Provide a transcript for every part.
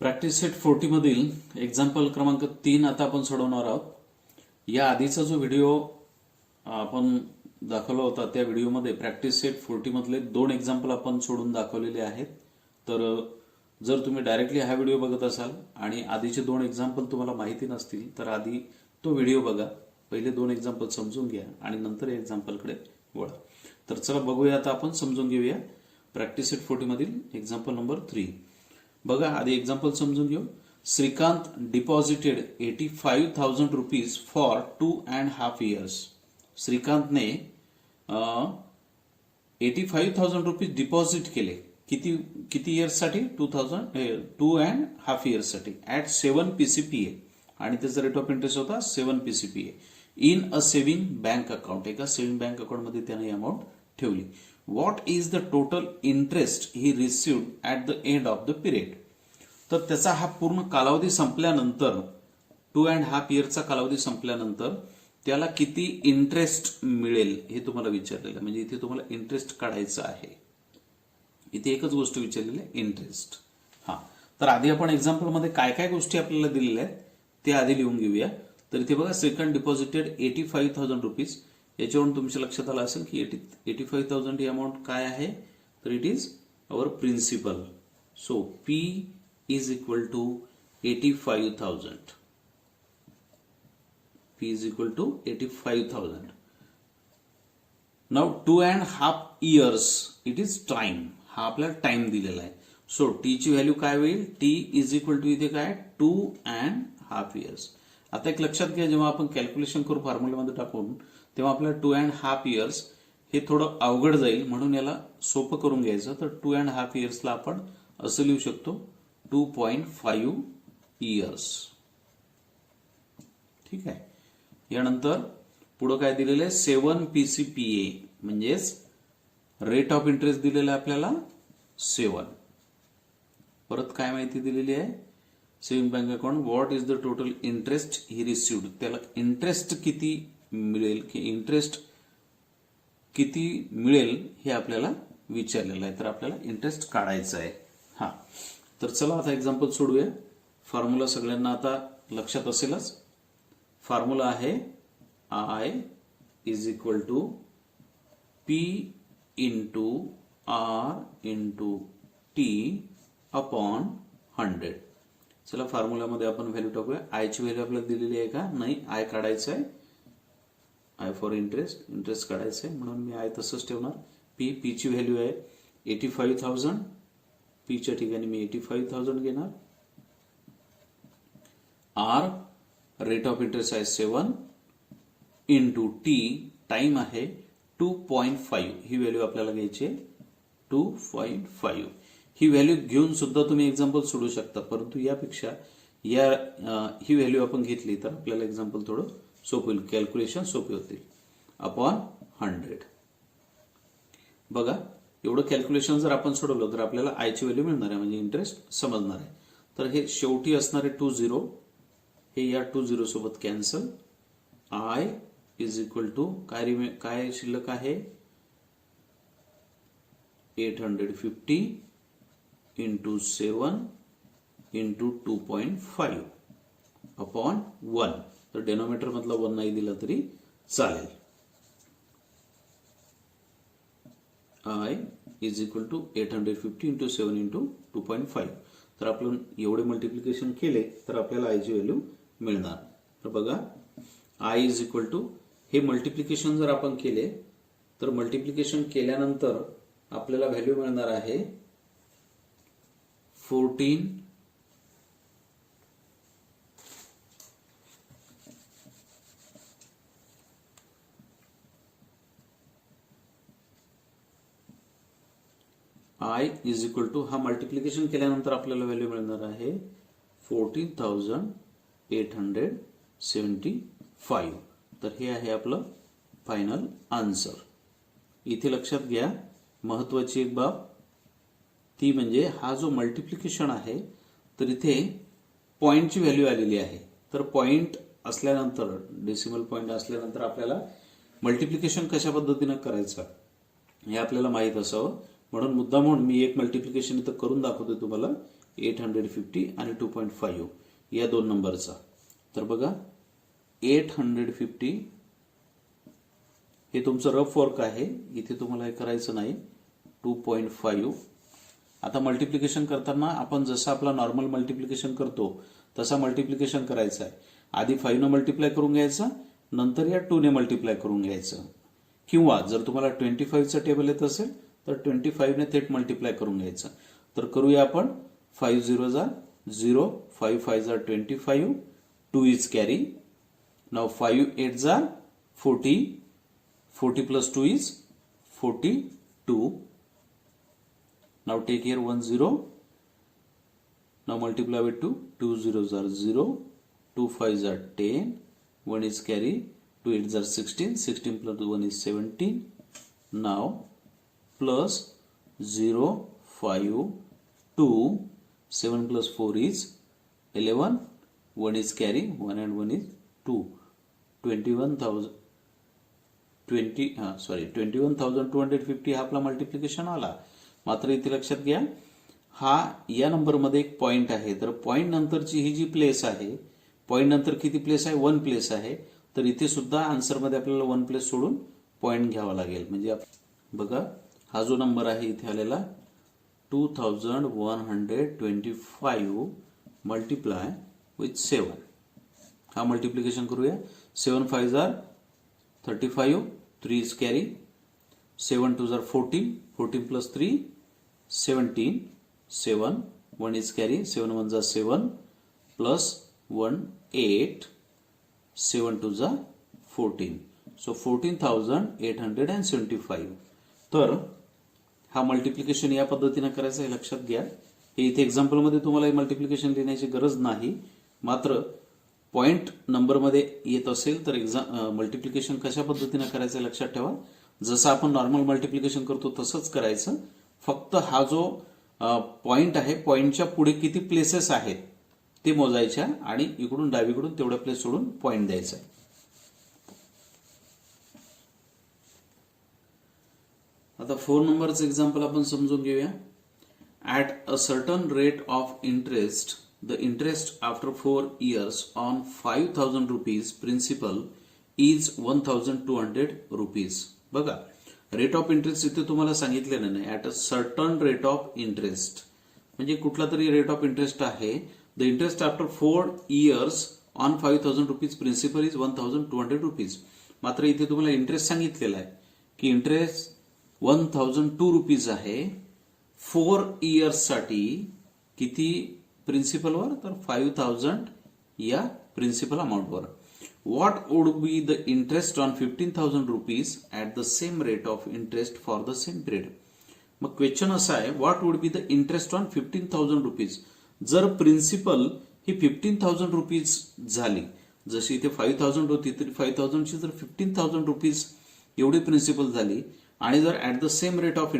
Practice set 40 मधील example क्रमांक 3 आता आपण सोडवणार आहोत. या आधीचा जो व्हिडिओ आपण दाखवला होता त्या व्हिडिओमध्ये प्रॅक्टिस सेट 40 मधले 2 एक्झाम्पल आपण सोडून दाखवलेले आहेत. तर जर तुम्ही डायरेक्टली हा व्हिडिओ बघत असाल आणि आधीचे 2 एक्झाम्पल तुम्हाला माहिती नसतील तर आधी तो व्हिडिओ बघा, पहिले 2 एक्झाम्पल समजून घ्या आणि नंतर एक्झाम्पलकडे वळा. तर चला बघूया, आता आपण समजून घेऊया प्रॅक्टिस सेट 40 मधील एक्झाम्पल नंबर 3. बघा, आधी एक्झाम्पल समजून घेऊ. Shrikant deposited 85,000 rupees for 2.5 years. श्रीकांतने 85,000 रुपीज डिपॉझिट केले. किती इयर्स साठी? 2.5 years साठी ऍट 7 PCPA आणि त्याचा रेट ऑफ इंटरेस्ट होता 7 PCPA in a saving bank account. एका सेव्हिंग बँक अकाउंट मध्ये त्याने अमाऊंट ठेवली. What is the total interest he received at the end of the period. तर त्याचा हा पूर्ण कालावधी संपल्यानंतर 2.5 yearsचा कालावधी संपल्यानंतर त्याला किती इंटरेस्ट मिळेल हे तुम्हाला विचारलेलं आहे. म्हणजे इथे तुम्हाला इंटरेस्ट काढायचं आहे. इथे एकच गोष्ट विचारलेली आहे, इंटरेस्ट. तर आधी आपण एक्झाम्पल मध्ये काय काय गोष्टी आपल्याला दिलेल्या आहेत ते आधी लिहून घेऊया. तर इथे बघा, श्रीकांत डिपॉझिटेड 85,000 रुपीज. याच्यावरून तुमच्या लक्षात आलं असेल की 85,000 ही अमाऊंट काय आहे, तर it is our principal. So P is equal to 85,000. P is equal to 85,000. Now 2.5 years it is time. हा आपल्याला टाइम दिलेला आहे. सो T ची व्हॅल्यू काय होईल? T is equal to इथे काय 2.5 years. आता एक लक्षात घ्या, जेव्हा आपण कॅल्क्युलेशन करू फॉर्म्युल्यामध्ये टाकून तेव्हा आपल्याला 2.5 years हे थोडं अवघड जाईल, म्हणून याला सोपं करून घ्यायचं. तर 2.5 yearsला आपण असं लिहू शकतो 2.5 years. ठीक आहे. यानंतर पुढे काय दिलेलं आहे? 7 PCPA म्हणजेच रेट ऑफ इंटरेस्ट दिलेला आहे आपल्याला 7. परत काय माहिती दिलेली आहे? Saving bank account. What is the total interest he received. त्याला इंटरेस्ट किती मिळेल की इंटरेस्ट किती मिळेल हे आपल्याला विचारलेलं आहे. तर आपल्याला इंटरेस्ट काढायचं आहे. तर चला आता एक्झाम्पल सोडूया. फॉर्म्युला सगळ्यांना आता लक्षात असेलच. फॉर्म्युला आहे I is equal to P into R into T upon 100. चला फॉर्म्युल्यामध्ये आपण व्हॅल्यू टाकूया. आय ची व्हॅल्यू आपल्याला दिलेली आहे का? नाही, आय काढायचं आहे. आय फॉर इंटरेस्ट काढायचं आहे, म्हणून मी आय तसंच ठेवणार. P ची व्हॅल्यू आहे 85,000. P च्या ठिकाणी मी 85,000 घेणार. R रेट ऑफ इंटरेस्ट आहे 7 इंटू T टाइम आहे 2.5. ही व्हॅल्यू आपल्याला घ्यायची आहे 2.5. ही व्हॅल्यू घेऊन सुद्धा तुम्ही एक्झाम्पल सोडू शकता, परंतु यापेक्षा ही व्हॅल्यू आपण घेतली तर आपल्याला एक्झाम्पल थोडं सोपं होईल, कॅल्क्युलेशन सोपे होतील. अपॉन 100. बघा, एवढं कॅल्क्युलेशन जर आपण सोडवलं तर आपल्याला आय ची व्हॅल्यू मिळणार आहे, म्हणजे इंटरेस्ट समजणार आहे. तर हे शेवटी असणारे 20 हे या 20 सोबत cancel. I is equal to काय शिल्लक आहे? 850 इंटू 7 इंटू 2.5 अपॉन 1. तर डेनोमिनेटर मधला 1 नाही दिला तरी चालेल. I is equal to 850 into 7 into 2.5. तर आपण एवढे मल्टिप्लिकेशन केले तर आपल्याला आय ची व्हॅल्यू मिळणार. तर बघा, आय इज इक्वल टू हे मल्टिप्लिकेशन जर आपण केले तर मल्टिप्लिकेशन केल्यानंतर आपल्याला व्हॅल्यू मिळणार आहे 14. आय इज इक्वल टू हा मल्टिप्लिकेशन केल्यानंतर आपल्याला व्हॅल्यू मिळणार आहे 14,875. तर हे आहे आपलं फायनल आन्सर. इथे लक्षात घ्या महत्वाची एक बाब, ती म्हणजे हा जो मल्टिप्लिकेशन आहे तर इथे पॉइंटची व्हॅल्यू आलेली आहे. तर पॉइंट असल्यानंतर, डेसिमल पॉइंट असल्यानंतर आपल्याला मल्टिप्लिकेशन कशा पद्धतीने करायचं हे आपल्याला माहित असावं. म्हणून मुद्दामून मी एक मल्टिप्लिकेशन इथं करून दाखवतोय तुम्हाला 850 आणि 2.5 या दोन नंबरचा. तर बघा 850 हे तुमचं रफ वर्क आहे, इथे तुम्हाला हे करायचं नाही. 2.5 आता मल्टिप्लिकेशन करताना आपण जसं आपला नॉर्मल मल्टिप्लिकेशन करतो तसा मल्टिप्लिकेशन करायचा आहे. आधी 5 ने मल्टिप्लाय करून घ्यायचं, नंतर या 2 ने मल्टिप्लाय करून घ्यायचं. किंवा जर तुम्हाला 25चं टेबल येत असेल तर 25 ने थेट मल्टिप्लाय करून घ्यायचं. तर करूया आपण. 5 0 जा 0, 5 5 जा 25, 2 इज कॅरी. नाउ 5 8 जा 40, 40 plus 2 is 42. Now take here 1 0. Now multiply with 2. 2 zeros are 0. 2 5s are 10. 1 is carry. 2 8s are 16. 16 plus 1 is 17. Now plus 0 5 2. 7 plus 4 is 11. 1 is carry. 1 and 1 is 2. 21,250 हा आपला मल्टिप्लिकेशन आला. मात्र इथे लक्षात घ्या, हा या नंबरमध्ये एक पॉइंट आहे. तर पॉइंट नंतरची ही जी प्लेस आहे, पॉइंट नंतर किती प्लेस आहे? 1 प्लेस आहे. तर इथे सुद्धा आन्सरमध्ये आपल्याला 1 प्लेस सोडून पॉइंट घ्यावा लागेल. म्हणजे बघा हा जो नंबर आहे इथे आलेला 2125 मल्टिप्लाय विथ 7. हा मल्टिप्लिकेशन करूया. 7 5 are 35, 3 is carry, 7 2s are 14, 14 plus 3, 17, 7, 1 is carry, 7 1s are 7, plus 1 8, 7 2s are 14. So 14,875. तर हा मल्टिप्लिकेशन या पद्धतीने करायचं आहे, लक्षात घ्या. हे इथे एक्झाम्पलमध्ये तुम्हाला मल्टिप्लिकेशन लिहिण्याची गरज नाही. मात्र पॉइंट नंबरमध्ये येत असेल तर मल्टिप्लिकेशन कशा पद्धतीने करायचं लक्षात ठेवा. जसं आपण नॉर्मल मल्टिप्लिकेशन करतो तसंच करायचं. फक्त हा जो पॉइंट आहे, पॉइंटच्या पुढे किती प्लेसेस आहेत ते मोजायच्या आणि इकडून डावीकडून तेवढ्या प्लेस सोडून पॉइंट द्यायचा. आता 4 नंबरचं एक्झाम्पल आपण समजून घेऊया. At a certain rate of interest the interest after 4 years on 5,000 rupees principal is 1,200 rupees. बघा रेट ऑफ इंटरेस्ट इथे तुम्हाला सांगितलेलं नाही. At a certain rate of interest म्हणजे कुठला तरी रेट ऑफ इंटरेस्ट आहे. The interest after 4 years on 5,000 rupees principal is 1,200 rupees. मात्र इथे तुम्हाला इंटरेस्ट सांगितलेला आहे की इंटरेस्ट 1,002 rupees आहे. 4 years साठी किती प्रिन्सिपलवर? तर 5,000 या प्रिन्सिपल अमाऊंटवर. What would be the interest on 15,000 rupees at the same rate of interest for the same period. मग क्वेश्चन असा आहे, what would be the interest on 15,000 rupees. जर प्रिन्सिपल ही 15,000 rupees झाली, जशी इथे 5,000 होती तरी 5,000 ची जर 15,000 rupees एवढी प्रिन्सिपल झाली आणि जर at the same rate of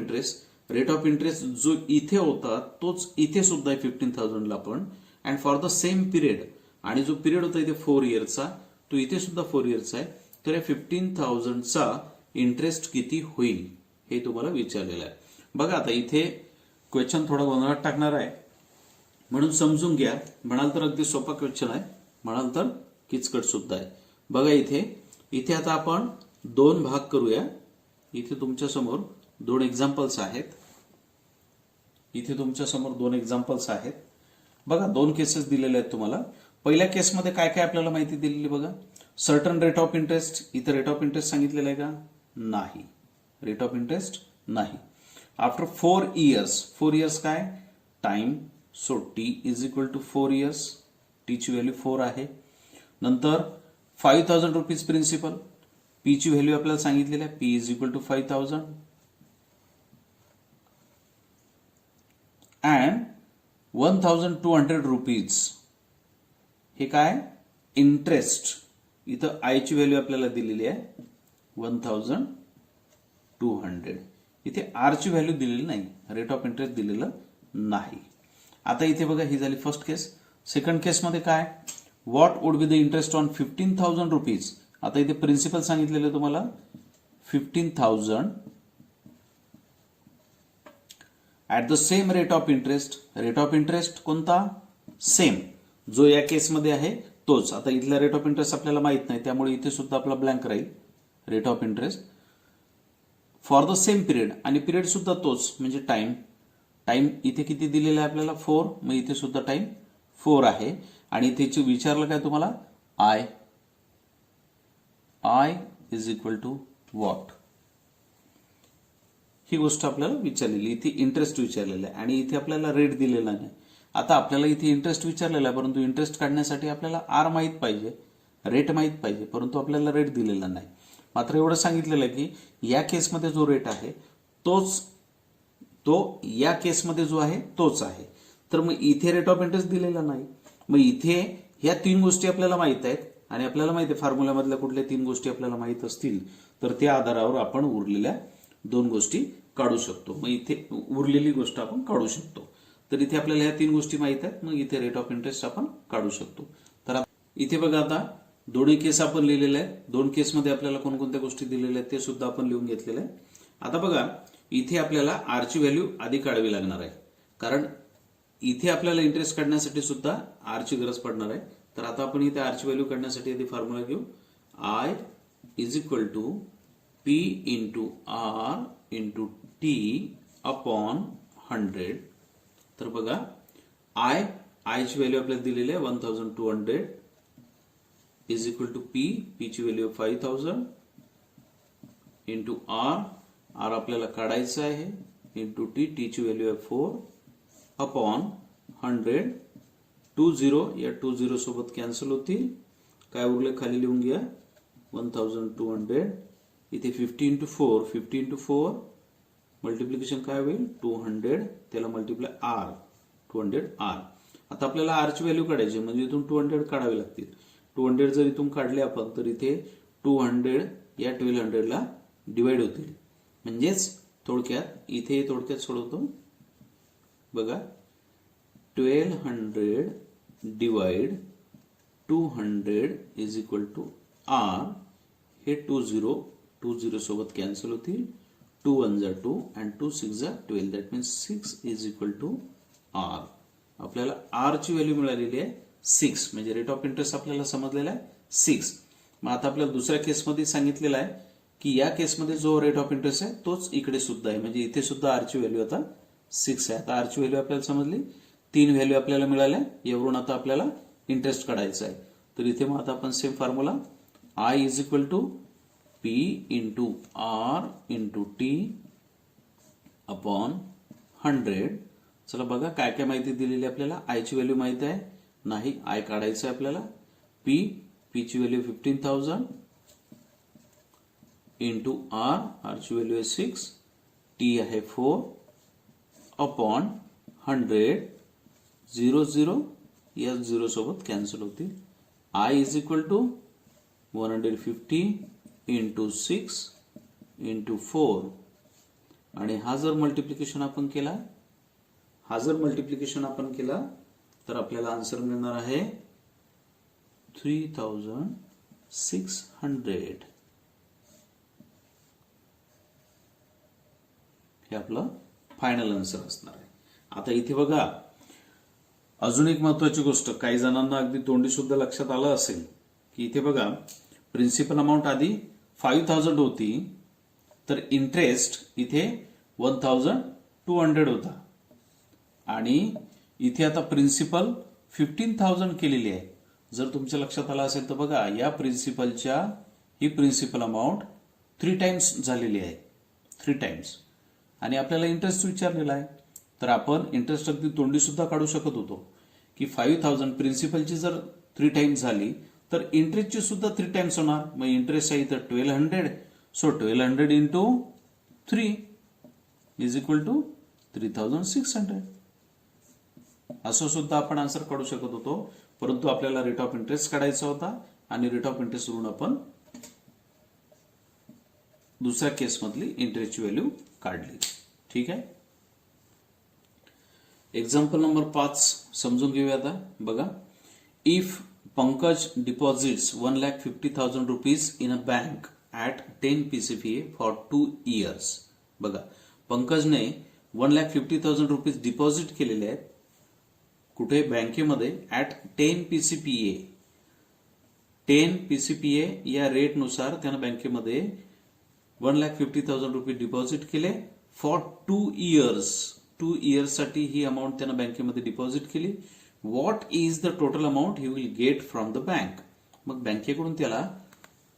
interest जो इथे होता तोच इथे सुद्धा आहे 15,000 ला पण, and for the same period, आणि जो पिरियड होता इथे 4 yearsचा तो इथे सुद्धा 4 yearsचा आहे. तर या 15,000चा इंटरेस्ट किती होईल हे तुम्हाला विचारलेलं आहे. बघा आता इथे क्वेश्चन थोडा गोंधळात टाकणार आहे म्हणून समजून घ्या. म्हणाल तर अगदी सोपा क्वेश्चन आहे, म्हणाल तर किचकट सुद्धा आहे. बघा इथे आता आपण 2 भाग करूया. इथे तुमच्या समोर 2 एक्झाम्पल्स आहेत. इथे तुमच्या समोर 2 एक्झाम्पल्स आहेत. बघा 2 केसेस दिलेले आहेत तुम्हाला. पहिल्या केसमध्ये काय काय आपल्याला माहिती दिलेली बघा. Certain rate of interest. इथे रेट ऑफ इंटरेस्ट सांगितलेलं आहे का? नाही, रेट ऑफ इंटरेस्ट नाही. आफ्टर 4 years, 4 years काय? Time. So T is equal to 4 years. T ची व्हॅल्यू 4 आहे. नंतर 5,000 rupees प्रिन्सिपल. पी ची व्हॅल्यू आपल्याला सांगितलेली आहे, P is equal to 5,000. And 1,200 rupees हे काय? इंटरेस्ट. इथं आय ची व्हॅल्यू आपल्याला दिलेली आहे 1,200. इथे आर ची व्हॅल्यू दिलेली नाही, रेट ऑफ इंटरेस्ट दिलेलं नाही. आता इथे बघा ही झाली फर्स्ट केस. सेकंड केसमध्ये काय? What would be the interest on 15,000 rupees. आता इथे प्रिन्सिपल सांगितलेलं तुम्हाला 15,000 at the same rate of interest. Rate of interest कोणता? सेम, जो या केसमध्ये आहे तोच. आता इथला रेट ऑफ इंटरेस्ट आपल्याला माहित नाही, त्यामुळे इथे सुद्धा आपला ब्लँक राहील. Rate of interest for the same period, आणि पिरियड सुद्धा तोच म्हणजे टाइम. टाइम इथे किती दिलेला आहे आपल्याला? 4. मग इथे सुद्धा टाइम 4 आहे. आणि इथे विचारलं काय तुम्हाला? I is equal to what, ही गोष्ट आपल्याला विचारलेली. इथे इंटरेस्ट विचारलेला आहे आणि इथे आपल्याला रेट दिलेला नाही. आता आपल्याला इथे इंटरेस्ट विचारलेला आहे, परंतु इंटरेस्ट काढण्यासाठी आपल्याला आर माहीत पाहिजे, रेट माहीत पाहिजे, परंतु आपल्याला रेट दिलेला नाही. मात्र एवढं सांगितलेलं आहे की या केसमध्ये जो रेट आहे तो या केसमध्ये जो आहे तोच आहे. तर मग इथे रेट ऑफ इंटरेस्ट दिलेला नाही. मग इथे ह्या 3 गोष्टी आपल्याला माहित आहेत आणि आपल्याला माहिती आहे फॉर्म्युल्यामधल्या कुठल्या 3 गोष्टी आपल्याला माहित असतील तर त्या आधारावर आपण उरलेल्या 2 गोष्टी काढू शकतो. मग इथे उरलेली गोष्ट आपण काढू शकतो. तर इथे आपल्याला ह्या 3 गोष्टी माहित आहेत, मग इथे रेट ऑफ इंटरेस्ट आपण काढू शकतो. तर इथे बघा, आता दोन्ही केस आपण लिहिलेले आहेत. 2 केसमध्ये आपल्याला कोणकोणत्या गोष्टी दिलेल्या आहेत ते सुद्धा आपण लिहून घेतलेले आहे. आता बघा, इथे आपल्याला आरची व्हॅल्यू आधी काढावी लागणार आहे, कारण इथे आपल्याला इंटरेस्ट काढण्यासाठी सुद्धा आरची गरज पडणार आहे. तर आता आपण इथे आरची व्हॅल्यू काढण्यासाठी आधी फॉर्म्युला घेऊ. I is equal to P into R into T upon 100. तर बघा, आयची व्हॅल्यू आपल्याला दिलेली आहे 1200 इज इक्वल टू पी ची व्हॅल्यू 5000 इंटू आर आपल्याला काढायचं आहे इंटू टी ची व्हॅल्यू आहे 4 अपॉन 100. 20 या 20 सोबत कॅन्सल होतील. काय उरले खाली लिहून घ्या 1200. इथे 50 इंटू 4 मल्टिप्लिकेशन काय होईल 200, त्याला मल्टिप्लाय आर 200 आर. आता आपल्याला आरची व्हॅल्यू काढायची म्हणजे इथून 200 काढावे लागतील. 200 जर इथून काढले आपण तर इथे 200 या 1200 ला डिवाइड होतील. म्हणजेच थोडक्यात इथे सोडवतो बघा, 1200 divide 200 is equal to R. हे 20 सोबत कॅन्सल होतील. 2 1 जा 2 अँड 2 6 जा 12. That means 6 is equal to R. आपल्याला आर ची व्हॅल्यू मिळालेली आहे 6, म्हणजे रेट ऑफ इंटरेस्ट आपल्याला समजलेला आहे 6. मग आता आपल्याला दुसऱ्या केसमध्ये सांगितलेलं आहे की या केसमध्ये जो रेट ऑफ इंटरेस्ट आहे तोच इकडे सुद्धा आहे, म्हणजे इथे सुद्धा आरची व्हॅल्यू आता 6 आहे. आता आरची व्हॅल्यू आपल्याला समजली, 3 व्हॅल्यू आपल्याला मिळाल्या. यावरून आता आपल्याला इंटरेस्ट काढायचा आहे. तर इथे मग आता आपण same formula I is equal to P into R into T upon 100. चला बघा काय काय माहिती दिलेली आपल्याला. आयची व्हॅल्यू माहिती आहे नाही, आय काढायचं आहे आपल्याला. पी ची व्हॅल्यू 15000 इंटू आर ची व्हॅल्यू आहे 6, टी आहे 4 अपॉन 100. 0 या 0 सोबत कॅन्सल होतील. I is equal to 150 into 6 into 4. आणि हा जर मल्टिप्लिकेशन आपण केला तर आपल्याला आन्सर मिळणार आहे 3600. हे आपलं फायनल आन्सर असणार आहे. आता इथे बघा, अजून एक महत्वाची गोष्ट काही जणांना अगदी तोंडी सुद्धा लक्षात आलं असेल की इथे बघा, प्रिन्सिपल अमाऊंट आधी 5000 होती, तर इंटरेस्ट इथे 1200 होता आणि इथे आता प्रिन्सिपल 15000 केलेली आहे. जर तुमच्या लक्षात आलं असेल तर बघा, या प्रिन्सिपलच्या ही प्रिन्सिपल अमाऊंट 3 टाइम्स झालेली आहे, 3 टाइम्स. आणि आपल्याला इंटरेस्ट विचारलेला आहे, तर आपण इंटरेस्ट अगदी तोंडी सुद्धा काढू शकत होतो की 5000 प्रिन्सिपलची जर 3 टाइम्स झाली तर इंटरेस्टची सुद्धा 3 टाइम्स होणार. मग इंटरेस्ट आहे इथं 1200, so 1200 into 3 is equal to 3600. असं सुद्धा आपण आन्सर काढू शकत होतो, परंतु आपल्याला रेट ऑफ इंटरेस्ट काढायचा होता आणि रेट ऑफ इंटरेस्ट वरून आपण दुसऱ्या केसमधली इंटरेस्टची व्हॅल्यू काढली. ठीक आहे. एक्झाम्पल नंबर 5 समजून घेऊया आता. बघा, if Pankaj deposits 1,50,000 rupees in a bank at 10 PCPA for 2 years. बघा, पंकजने 1,50,000 रुपीज डिपॉझिट केलेले आहेत कुठे बँकेमध्ये ऍट 10 PCPA 10 PCPA या रेटनुसार त्यानं बँकेमध्ये 1,50,000 रुपये डिपॉझिट केले फॉर 2 इयर्स 2 इयर्ससाठी ही अमाऊंट त्यानं बँकेमध्ये डिपॉझिट केली. What is the total amount he will get from the bank. मग बँकेकडून त्याला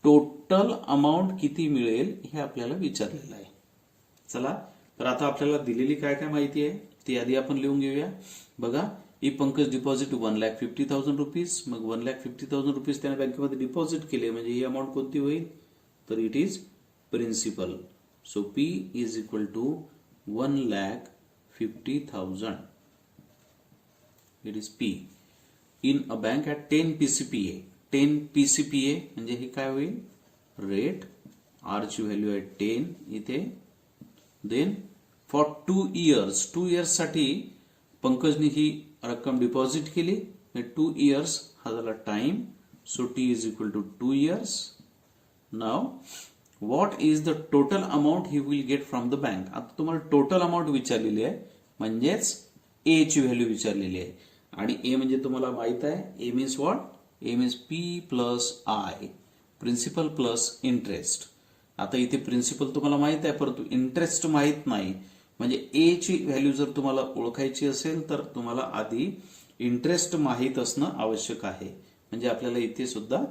टोटल अमाऊंट किती मिळेल हे आपल्याला विचारलेलं आहे. चला तर आता आपल्याला दिलेली काय काय माहिती आहे ती आधी आपण लिहून घेऊया. बघा ई पंकज डिपॉझिट 1,50,000 रुपीज. मग 1,50,000 रुपीज त्याने बँकेमध्ये डिपॉझिट केले म्हणजे ही अमाऊंट कोणती होईल तर it is principal. So P is equal to 1,50,000. It is P in a bank at 10 PCPA. 10 PCPA म्हणजे ही काय होईल रेट. आर ची व्हॅल्यू आहे 10 इथे. देन फॉर 2 इयर्स 2 इयर्स साठी पंकजने ही रक्कम डिपॉझिट केली. 2 इयर्स हा झाला time. So T is equal to 2 years. Now what is the total amount he will get from the bank. आता तुम्हाला टोटल अमाऊंट विचारलेली आहे म्हणजेच ए ची व्हॅल्यू विचारलेली आहे आणि ए म्हणजे तुम्हाला माहित आहे A means what A means P plus I principal plus interest. आता इथे प्रिन्सिपल तुम्हाला माहित आहे परंतु इंटरेस्ट माहित नाही म्हणजे ए ची व्हॅल्यू जर तुम्हाला ओळखायची असेल तर तुम्हाला आधी इंटरेस्ट माहित असणं आवश्यक आहे. म्हणजे आपल्याला इथे सुद्धा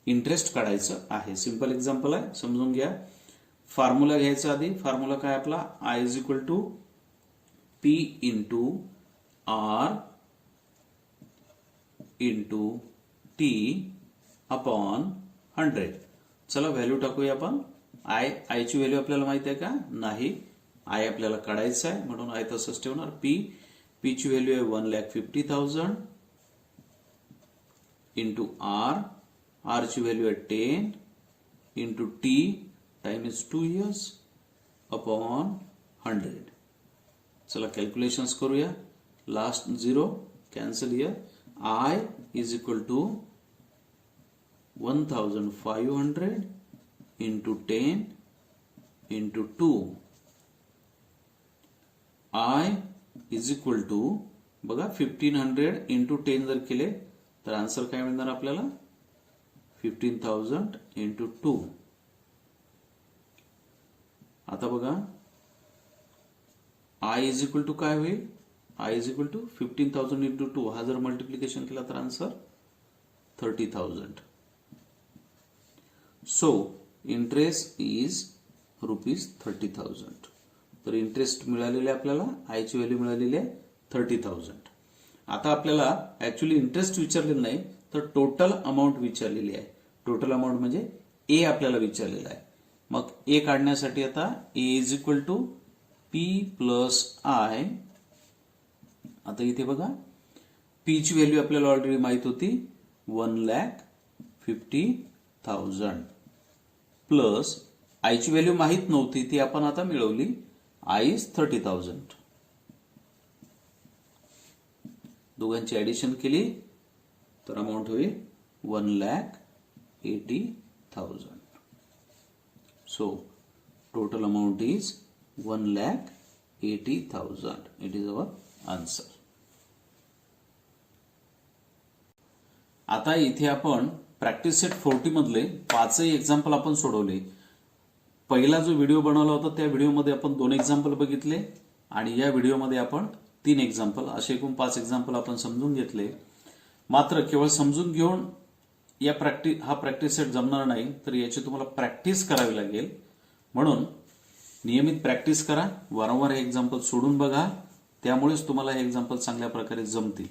इंटरेस्ट काढायचं आहे. सिंपल एक्झाम्पल आहे समजून घ्या. फॉर्म्युला घ्यायचा आधी. फॉर्म्युला काय आपला I is equal to P into R into T upon 100. चला व्हॅल्यू टाकूया आपण. आय ची व्हॅल्यू आपल्याला माहिती आहे का नाही. आय आपल्याला काढायचं आहे म्हणून आय तसंच ठेवणार. पी ची व्हॅल्यू आहे 1,50,000 इंटू आर ची व्हॅल्यू आहे 10 into T time is 2 years upon 100. चला कॅल्क्युलेशन्स करूया. Last 0 cancel here. I is equal to 1,500 into 10 into 2. I is equal to बघा 1,500 इंटू 10 जर केले तर आन्सर काय मिळणार आपल्याला 15,000 इंटू 2. आता बघा आय इज इक्वल टू काय होईल I is equal to 15,000 into 2 हा जर मल्टिप्लिकेशन केला तर आन्सर 30,000. So interest is ₹30,000. तर इंटरेस्ट मिळालेले आपल्याला आय ची व्हॅल्यू मिळालेली आहे 30,000. आता आपल्याला ऍक्च्युअली इंटरेस्ट विचारलेलं नाही तर टोटल अमाऊंट विचारलेली आहे. टोटल अमाऊंट म्हणजे ए आपल्याला विचारलेला आहे. मग ए काढण्यासाठी आता A is equal to P plus I. आता इथे बघा पी ची व्हॅल्यू आपल्याला ऑलरेडी माहित होती 1,50,000 प्लस आय ची व्हॅल्यू माहित नव्हती ती आपण आता मिळवली. I is 30,000. दोघांची ऍडिशन केली तर अमाऊंट होईल 1,80,000. So total amount is 1,80,000. It is our answer. आता इथे आपण प्रॅक्टिस सेट 40 मधले 5ही एक्झाम्पल आपण सोडवले. पहिला जो व्हिडिओ बनवला होता त्या व्हिडिओमध्ये आपण 2 एक्झाम्पल बघितले आणि या व्हिडिओमध्ये आपण 3 एक्झाम्पल असे एकूण 5 एक्झाम्पल आपण समजून घेतले. मात्र केवळ समजून घेऊन हा प्रॅक्टिस सेट जमणार नाही तर याची तुम्हाला प्रॅक्टिस करावी लागेल. म्हणून नियमित प्रॅक्टिस करा. वारंवार हे एक्झाम्पल सोडून बघा. त्यामुळेच तुम्हाला हे एक्झाम्पल चांगल्या प्रकारे जमतील.